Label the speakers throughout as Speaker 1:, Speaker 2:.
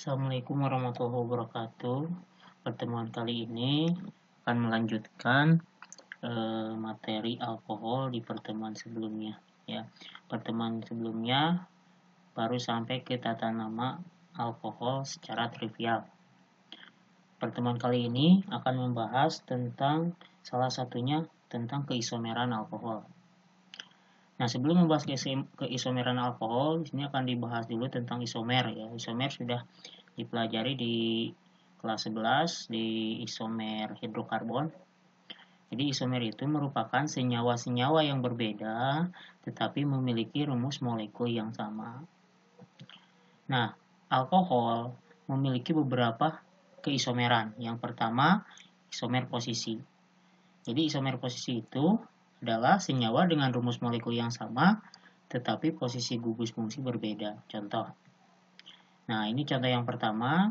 Speaker 1: Assalamualaikum warahmatullahi wabarakatuh. Pertemuan kali ini akan melanjutkan materi alkohol di pertemuan sebelumnya. Ya, pertemuan sebelumnya baru sampai ke tata nama alkohol secara trivial. Pertemuan kali ini akan membahas tentang salah satunya tentang keisomeran alkohol. Nah, sebelum membahas keisomeran alkohol, di sini akan dibahas dulu tentang isomer ya. Isomer sudah dipelajari di kelas 11 di isomer hidrokarbon. Jadi isomer itu merupakan senyawa-senyawa yang berbeda tetapi memiliki rumus molekul yang sama. Nah, alkohol memiliki beberapa keisomeran. Yang pertama, isomer posisi. Jadi isomer posisi itu adalah senyawa dengan rumus molekul yang sama tetapi posisi gugus fungsi berbeda. Contoh. Nah, ini contoh yang pertama.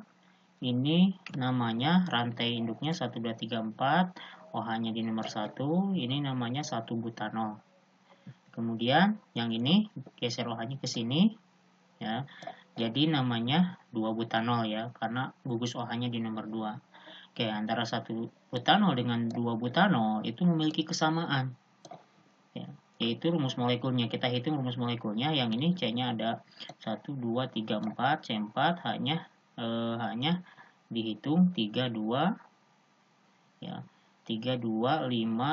Speaker 1: Ini namanya rantai induknya 1, 2, 3, 4. OH-nya di nomor 1. Ini namanya 1 butanol. Kemudian yang ini geser OH-nya ke sini. Ya. Jadi namanya 2 butanol ya. Karena gugus OH-nya di nomor 2. Oke, antara 1 butanol dengan 2 butanol itu memiliki kesamaan. Ya, yaitu rumus molekulnya. Kita hitung rumus molekulnya. Yang ini C-nya ada 1, 2, 3, 4. C4 hanya dihitung 3, 2 ya. 3, 2, 5,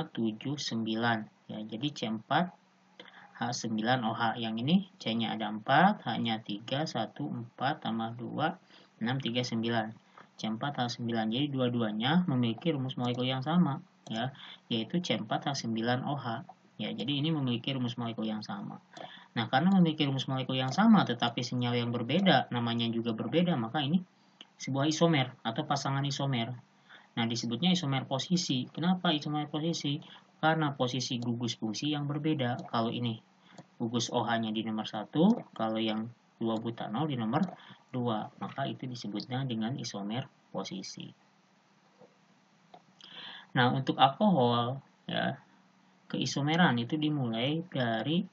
Speaker 1: 7, 9 ya. Jadi C4 H9OH. Yang ini C-nya ada 4, H-nya 3, 1, 4 tambah 2, 6, 3, 9. C4 H9. Jadi dua-duanya memiliki rumus molekul yang sama ya, yaitu C4 H9OH. Ya, jadi ini memiliki rumus molekul yang sama. Nah, karena memiliki rumus molekul yang sama tetapi senyawa yang berbeda, namanya juga berbeda, maka ini sebuah isomer atau pasangan isomer. Nah, disebutnya isomer posisi. Kenapa isomer posisi? Karena posisi gugus fungsi yang berbeda. Kalau ini gugus OH-nya di nomor 1, kalau yang 2 butanol di nomor 2, maka itu disebutnya dengan isomer posisi. Nah, untuk alkohol ya, keisomeran itu dimulai dari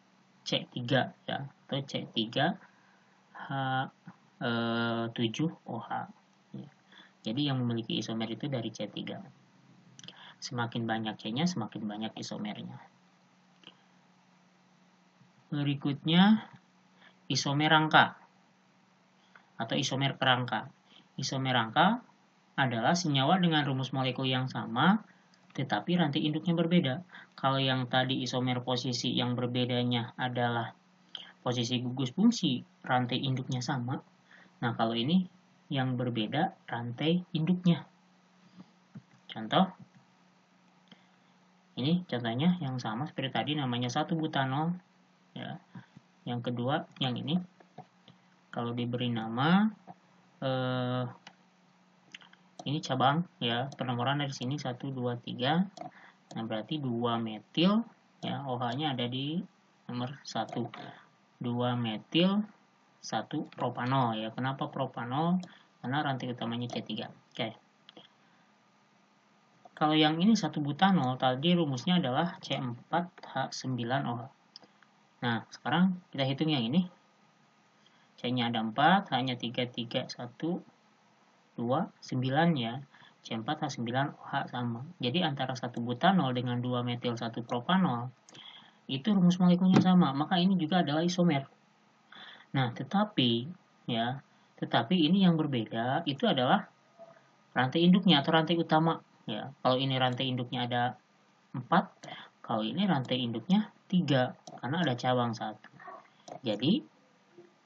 Speaker 1: C3 ya, atau C3H7OH. Jadi yang memiliki isomer itu dari C3. Semakin banyak C-nya, semakin banyak isomernya. Berikutnya, isomer rangka atau isomer kerangka. Isomer rangka adalah senyawa dengan rumus molekul yang sama, tetapi rantai induknya berbeda. Kalau yang tadi isomer posisi yang berbedanya adalah posisi gugus fungsi, rantai induknya sama. Nah, kalau ini yang berbeda rantai induknya. Contoh, ini contohnya yang sama seperti tadi, namanya 1 butanol ya. Yang kedua yang ini kalau diberi nama ini cabang ya, penomoran dari sini 1, 2, 3. Nah, berarti 2 metil ya, OH-nya ada di nomor 1. 2 metil 1 propanol ya. Kenapa propanol? Karena rantai utamanya C3. Oke. Kalau yang ini 1 butanol, tadi rumusnya adalah C4H9OH. Nah, sekarang kita hitung yang ini. C-nya ada 4, H-nya 3, 3, 1, 2, 9 ya. C4H9OH sama. Jadi antara 1 butanol dengan 2 metil 1 propanol, itu rumus molekulnya sama. Maka ini juga adalah isomer. Nah, tetapi ini yang berbeda itu adalah rantai induknya atau rantai utama. Ya, kalau ini rantai induknya ada 4, kalau ini rantai induknya 3, karena ada cabang 1. Jadi,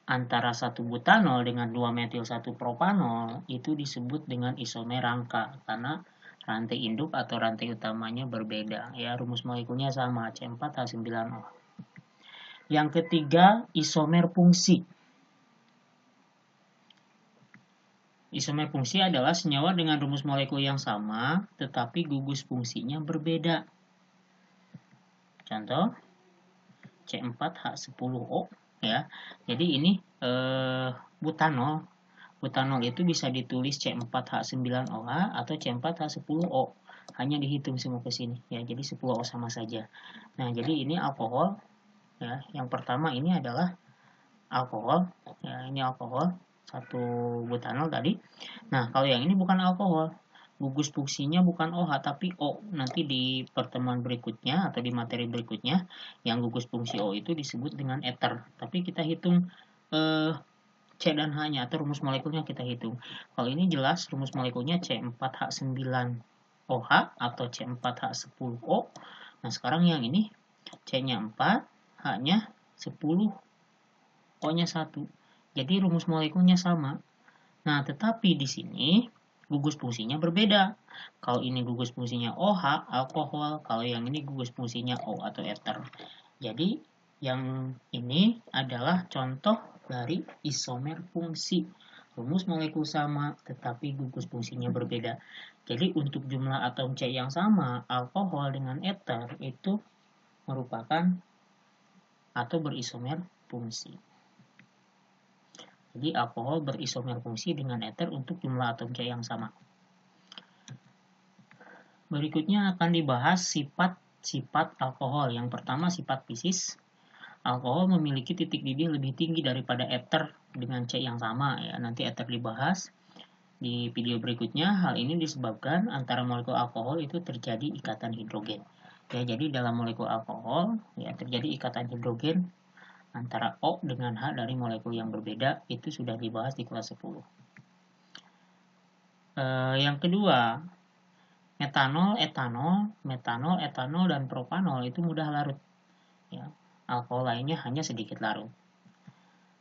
Speaker 1: antara 1 butanol dengan 2 metil 1 propanol itu disebut dengan isomer rangka, karena rantai induk atau rantai utamanya berbeda. Ya, rumus molekulnya sama, C4H9O. Yang ketiga, isomer fungsi. Isomer fungsi adalah senyawa dengan rumus molekul yang sama, tetapi gugus fungsinya berbeda. Contoh, C4H10O ya. Jadi ini butanol. Butanol itu bisa ditulis C4H9OH atau C4H10O. Hanya dihitung semua ke sini ya. Jadi 10O sama saja. Nah, jadi ini alkohol ya. Yang pertama ini adalah alkohol ya, ini alkohol butanol tadi. Nah, kalau yang ini bukan alkohol. Gugus fungsinya bukan OH tapi O. Nanti di pertemuan berikutnya atau di materi berikutnya yang gugus fungsi O itu disebut dengan ether. Tapi kita hitung C dan H-nya atau rumus molekulnya kita hitung. Kalau ini jelas rumus molekulnya C4H9OH atau C4H10O. Nah, sekarang yang ini C-nya 4, H-nya 10, O-nya 1. Jadi rumus molekulnya sama. Nah, tetapi di sini gugus fungsinya berbeda. Kalau ini gugus fungsinya OH, alkohol. Kalau yang ini gugus fungsinya O atau ether. Jadi, yang ini adalah contoh dari isomer fungsi. Rumus molekul sama, tetapi gugus fungsinya berbeda. Jadi, untuk jumlah atom C yang sama, alkohol dengan ether itu merupakan atau berisomer fungsi. Jadi alkohol berisomer fungsi dengan ether untuk jumlah atom C yang sama. Berikutnya akan dibahas sifat-sifat alkohol. Yang pertama sifat fisis. Alkohol memiliki titik didih lebih tinggi daripada ether dengan C yang sama. Ya, nanti ether dibahas di video berikutnya. Hal ini disebabkan antara molekul alkohol itu terjadi ikatan hidrogen. Ya, jadi dalam molekul alkohol ya terjadi ikatan hidrogen antara O dengan H dari molekul yang berbeda, itu sudah dibahas di kelas 10. Yang kedua, metanol, etanol, dan propanol itu mudah larut. Ya, alkohol lainnya hanya sedikit larut.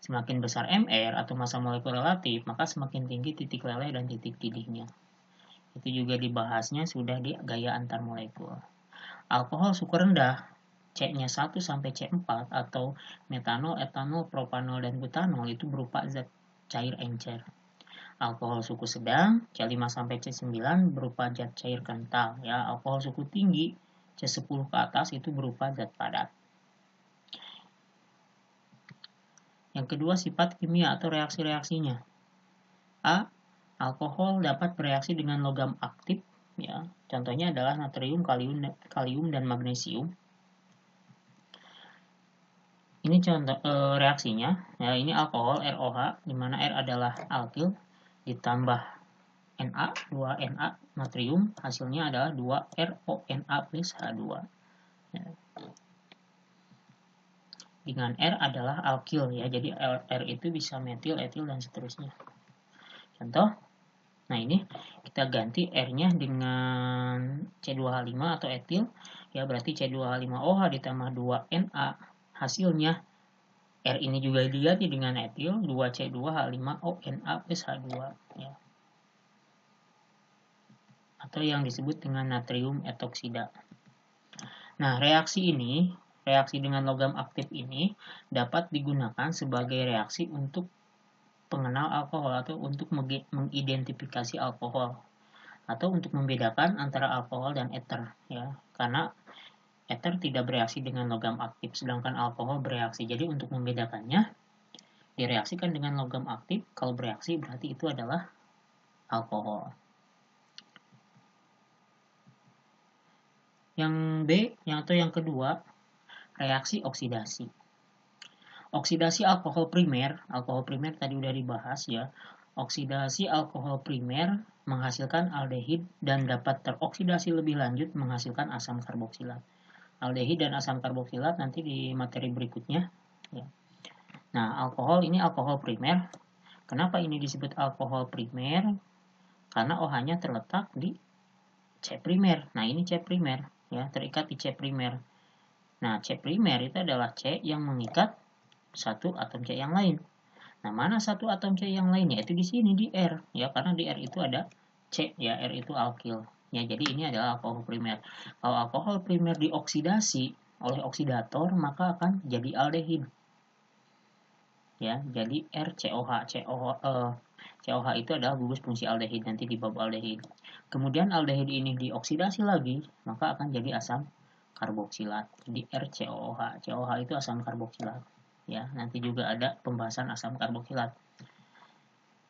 Speaker 1: Semakin besar MR atau massa molekul relatif, maka semakin tinggi titik leleh dan titik didihnya. Itu juga dibahasnya sudah di gaya antar molekul. Alkohol suku rendah, C-nya 1 sampai C4 atau metanol, etanol, propanol, dan butanol itu berupa zat cair encer. Alkohol suku sedang, C5 sampai C9 berupa zat cair kental. Ya, alkohol suku tinggi, C10 ke atas itu berupa zat padat. Yang kedua, sifat kimia atau reaksi-reaksinya. A. Alkohol dapat bereaksi dengan logam aktif. Ya, contohnya adalah natrium, kalium, dan magnesium. Ini contoh reaksinya, ya ini alkohol ROH, di mana R adalah alkil, ditambah Na, 2Na natrium, hasilnya adalah 2RONA plus H2. Ya. Dengan R adalah alkil, ya, jadi R itu bisa metil, etil, dan seterusnya. Contoh, nah ini kita ganti R-nya dengan C2H5 atau etil, ya berarti C2H5OH ditambah 2Na. Hasilnya R ini juga diganti dengan etil 2C2H5ONA plus H2 ya. Atau yang disebut dengan natrium etoksida. Nah, reaksi dengan logam aktif ini dapat digunakan sebagai reaksi untuk pengenal alkohol atau untuk mengidentifikasi alkohol atau untuk membedakan antara alkohol dan ether ya. Karena ether tidak bereaksi dengan logam aktif, sedangkan alkohol bereaksi. Jadi untuk membedakannya, direaksikan dengan logam aktif. Kalau bereaksi berarti itu adalah alkohol. Yang B, atau yang kedua, reaksi oksidasi. Oksidasi alkohol primer tadi udah dibahas ya. Oksidasi alkohol primer menghasilkan aldehid dan dapat teroksidasi lebih lanjut menghasilkan asam karboksilat. Aldehid dan asam karboksilat nanti di materi berikutnya ya. Nah, alkohol ini alkohol primer. Kenapa ini disebut alkohol primer? Karena OH-nya terletak di C primer. Nah, ini C primer ya, terikat di C primer. Nah, C primer itu adalah C yang mengikat satu atom C yang lain. Nah, mana satu atom C yang lainnya? Itu di sini di R ya, karena di R itu ada C ya, R itu alkil. Ya, jadi ini adalah alkohol primer. Kalau alkohol primer dioksidasi oleh oksidator, maka akan jadi aldehid. Ya, jadi RCOH. COH itu adalah gugus fungsi aldehid nanti di bab aldehid. Kemudian aldehid ini dioksidasi lagi, maka akan jadi asam karboksilat. Jadi RCOH. COH itu asam karboksilat. Ya, nanti juga ada pembahasan asam karboksilat.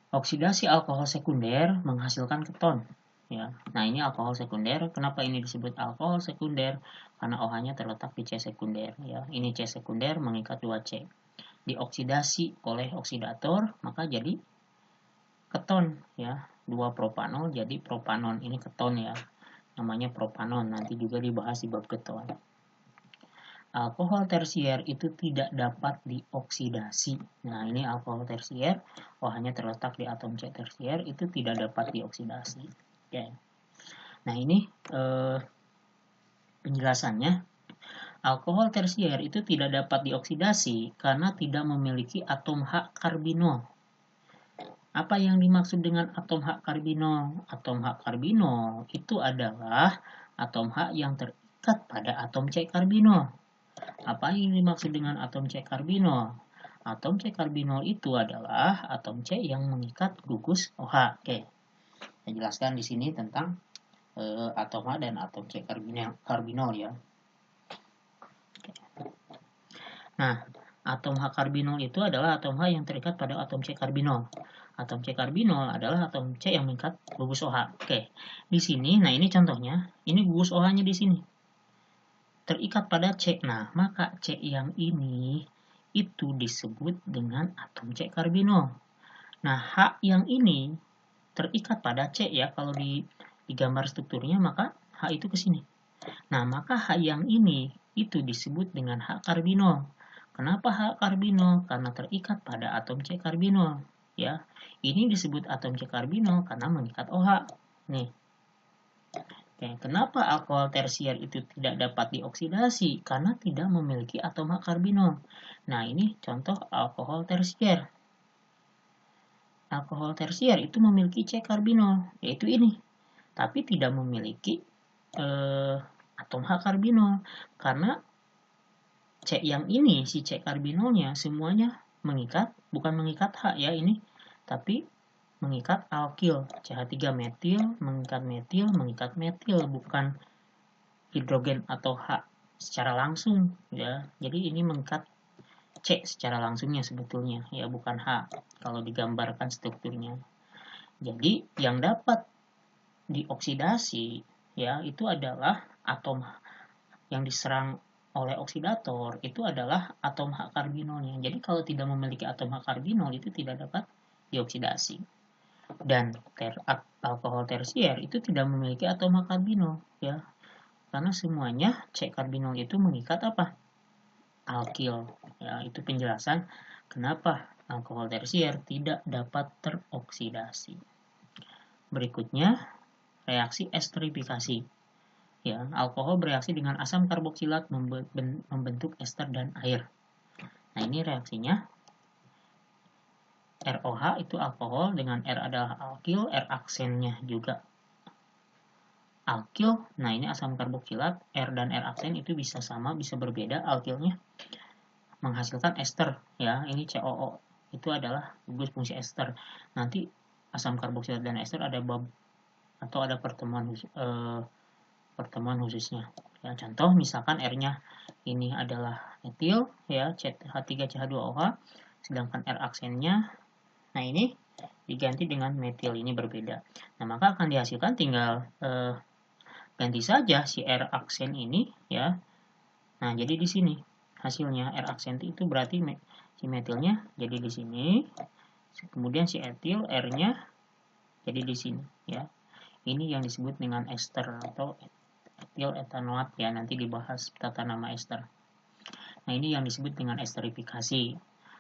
Speaker 1: Oksidasi alkohol sekunder menghasilkan keton. Ya, nah ini alkohol sekunder. Kenapa ini disebut alkohol sekunder? Karena OH-nya terletak di C sekunder. Ya, ini C sekunder mengikat 2C. Dioksidasi oleh oksidator, maka jadi keton ya, 2 propanol jadi propanon, ini keton ya, namanya propanon, nanti juga dibahas di bab keton. Alkohol tersier itu tidak dapat dioksidasi. Nah, ini alkohol tersier, OH-nya terletak di atom C tersier, itu tidak dapat dioksidasi. Oke. Nah, ini penjelasannya. Alkohol tersier itu tidak dapat dioksidasi karena tidak memiliki atom H karbinol. Apa yang dimaksud dengan atom H karbinol? Atom H karbinol itu adalah atom H yang terikat pada atom C karbinol. Apa yang dimaksud dengan atom C karbinol? Atom C karbinol itu adalah atom C yang mengikat gugus OH. Oke, saya jelaskan di sini tentang atom H dan atom C karbinol ya. Nah, atom H karbinol itu adalah atom H yang terikat pada atom C karbinol. Atom C karbinol adalah atom C yang mengikat gugus OH. Oke, di sini, nah ini contohnya, ini gugus OH-nya di sini. Terikat pada C. Nah, maka C yang ini itu disebut dengan atom C karbinol. Nah, H yang ini terikat pada C ya, kalau di gambar strukturnya, maka H itu ke sini. Nah, maka H yang ini itu disebut dengan H karbinol. Kenapa H karbinol? Karena terikat pada atom C karbinol. Ya, ini disebut atom C karbinol karena mengikat OH. Nih. Oke, kenapa alkohol tersier itu tidak dapat dioksidasi? Karena tidak memiliki atom H karbinol. Nah, ini contoh alkohol tersier. Alkohol tersier itu memiliki C karbinol, yaitu ini. Tapi tidak memiliki atom H karbinol. Karena C yang ini, si C karbinolnya semuanya mengikat, bukan mengikat H ya ini, tapi mengikat alkil, CH3 metil, mengikat metil, bukan hidrogen atau H secara langsung ya. Jadi ini mengikat C secara langsungnya sebetulnya ya, bukan H kalau digambarkan strukturnya. Jadi yang dapat dioksidasi ya itu adalah atom yang diserang oleh oksidator itu adalah atom H karbinolnya. Jadi kalau tidak memiliki atom H karbinol itu tidak dapat dioksidasi. Dan alkohol tersier itu tidak memiliki atom H karbinol ya. Karena semuanya C karbinol itu mengikat apa? Alkil. Ya, itu penjelasan kenapa alkohol tersier tidak dapat teroksidasi. Berikutnya reaksi esterifikasi. Ya, alkohol bereaksi dengan asam karboksilat membentuk ester dan air. Nah, ini reaksinya. ROH itu alkohol, dengan R adalah alkil, R aksennya juga alkil. Nah, ini asam karboksilat, R dan R aksen itu bisa sama, bisa berbeda alkilnya. Menghasilkan ester, ya. Ini COO, itu adalah gugus fungsi ester. Nanti asam karboksilat dan ester ada atau ada pertemuan khususnya. Ya, contoh misalkan R-nya ini adalah etil ya, H3CH2OH, sedangkan R aksennya nah ini diganti dengan metil, ini berbeda. Nah, maka akan dihasilkan tinggal ganti saja si R aksen ini ya. Nah, jadi di sini hasilnya R aksen itu berarti si metilnya jadi di sini. Kemudian si etil R-nya jadi di sini ya. Ini yang disebut dengan ester atau etil etanoat ya, nanti dibahas tata nama ester. Nah, ini yang disebut dengan esterifikasi.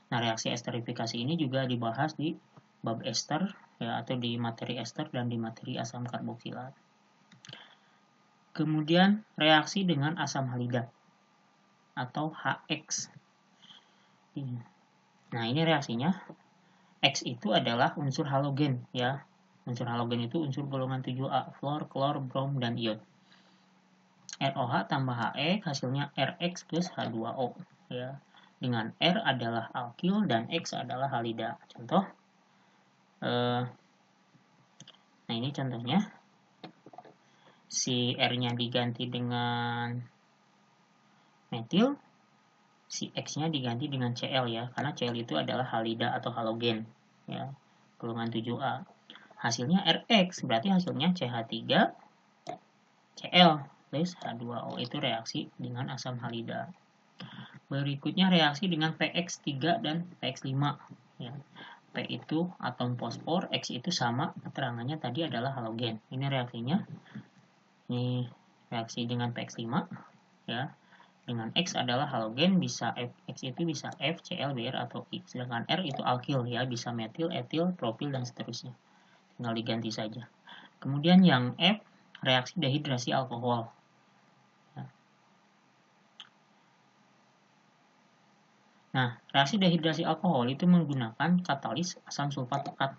Speaker 1: Nah, reaksi esterifikasi ini juga dibahas di bab ester ya, atau di materi ester dan di materi asam karboksilat. Kemudian reaksi dengan asam halida atau HX. Nah, ini reaksinya. X itu adalah unsur halogen ya. Unsur halogen itu unsur golongan 7A, fluor, klor, brom, dan iod. ROH tambah HE hasilnya RX plus H2O ya. Dengan R adalah alkil dan X adalah halida. Contoh nah, ini contohnya. Si R-nya diganti dengan metil, si X-nya diganti dengan Cl ya, karena Cl itu adalah halida atau halogen ya, golongan 7A. Hasilnya RX, berarti hasilnya CH3 Cl plus H2O, itu reaksi dengan asam halida. Berikutnya reaksi dengan PX3 dan PX5 ya. P itu atom fosfor, X itu sama, keterangannya tadi adalah halogen. Ini reaksinya. Ini reaksi dengan PX5 ya. Dengan X adalah halogen, bisa X itu bisa F, Cl, Br atau I. Sedangkan R itu alkil ya, bisa metil, etil, propil dan seterusnya. Tinggal diganti saja. Kemudian yang F, reaksi dehidrasi alkohol. Nah, reaksi dehidrasi alkohol itu menggunakan katalis asam sulfat pekat.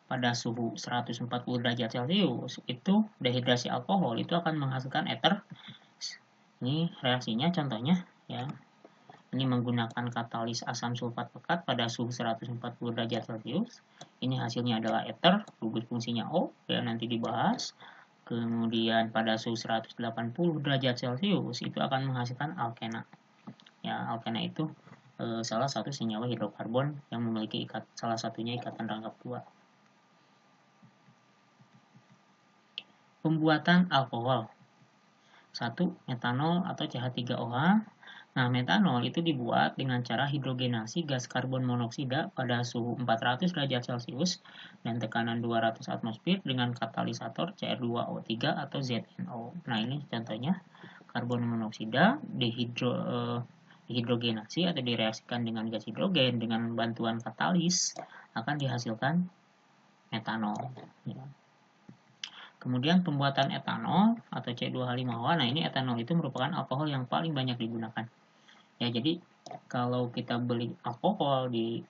Speaker 1: Pada suhu 140 derajat Celcius, itu dehidrasi alkohol itu akan menghasilkan ether. Ini reaksinya contohnya ya. Ini menggunakan katalis asam sulfat pekat pada suhu 140 derajat Celcius. Ini hasilnya adalah ether, gugus fungsinya O, ya nanti dibahas. Kemudian pada suhu 180 derajat Celcius itu akan menghasilkan alkena. Ya, alkena itu salah satu senyawa hidrokarbon yang memiliki salah satunya ikatan rangkap 2. Pembuatan alkohol. 1. Metanol atau CH3OH. Nah, metanol itu dibuat dengan cara hidrogenasi gas karbon monoksida pada suhu 400 derajat Celcius dan tekanan 200 atmosfer dengan katalisator Cr2O3 atau ZNO. Nah, ini contohnya karbon monoksida dihidrogenasi atau direaksikan dengan gas hidrogen dengan bantuan katalis akan dihasilkan metanol. Ya. Kemudian pembuatan etanol atau C2H5OH. Nah, ini etanol itu merupakan alkohol yang paling banyak digunakan. Ya, jadi kalau kita beli alkohol di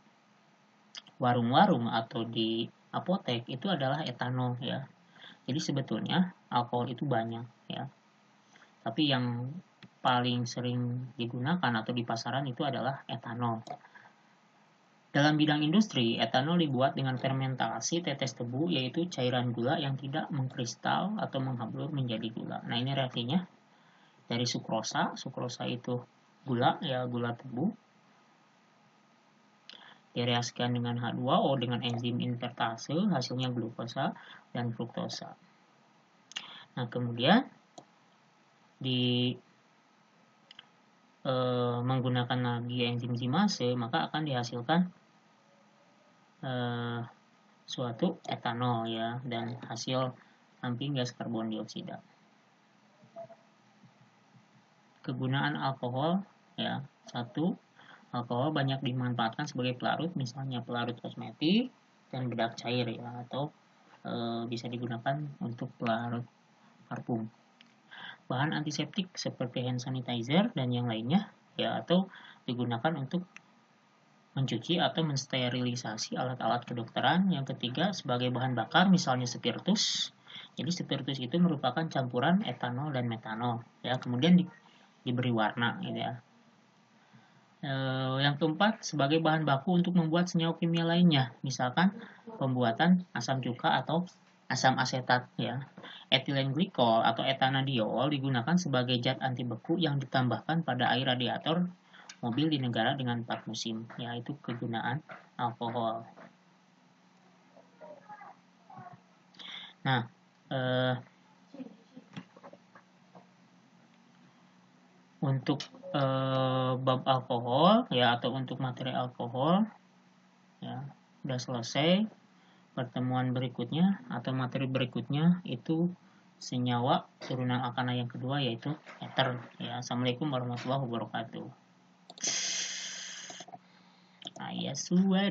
Speaker 1: warung-warung atau di apotek itu adalah etanol ya. Jadi sebetulnya alkohol itu banyak ya. Tapi yang paling sering digunakan atau di pasaran itu adalah etanol. Dalam bidang industri, etanol dibuat dengan fermentasi tetes tebu, yaitu cairan gula yang tidak mengkristal atau menghablur menjadi gula. Nah, ini reaksinya dari sukrosa. Sukrosa itu gula, ya gula tebu. Direaksikan dengan H2O dengan enzim invertase, hasilnya glukosa dan fruktosa. Nah, kemudian menggunakan lagi enzim zimase, maka akan dihasilkan suatu etanol ya, dan hasil samping gas karbon dioksida. Kegunaan alkohol ya. 1. Alkohol banyak dimanfaatkan sebagai pelarut, misalnya pelarut kosmetik dan bedak cair ya, atau bisa digunakan untuk pelarut parfum. Bahan antiseptik seperti hand sanitizer dan yang lainnya ya, atau digunakan untuk mencuci atau mensterilisasi alat-alat kedokteran. Yang ketiga, sebagai bahan bakar, misalnya spiritus. Jadi spiritus itu merupakan campuran etanol dan metanol ya, kemudian diberi warna gitu ya. Yang keempat, sebagai bahan baku untuk membuat senyawa kimia lainnya, misalkan pembuatan asam cuka atau asam asetat ya. Etilen glikol atau etanadiol digunakan sebagai zat anti beku yang ditambahkan pada air radiator mobil di negara dengan 4 musim, yaitu kegunaan alkohol. Nah, untuk bab alkohol ya, atau untuk materi alkohol ya udah selesai. Pertemuan berikutnya atau materi berikutnya itu senyawa turunan alkana yang kedua, yaitu ether ya. Assalamualaikum warahmatullahi wabarakatuh. Ayah suara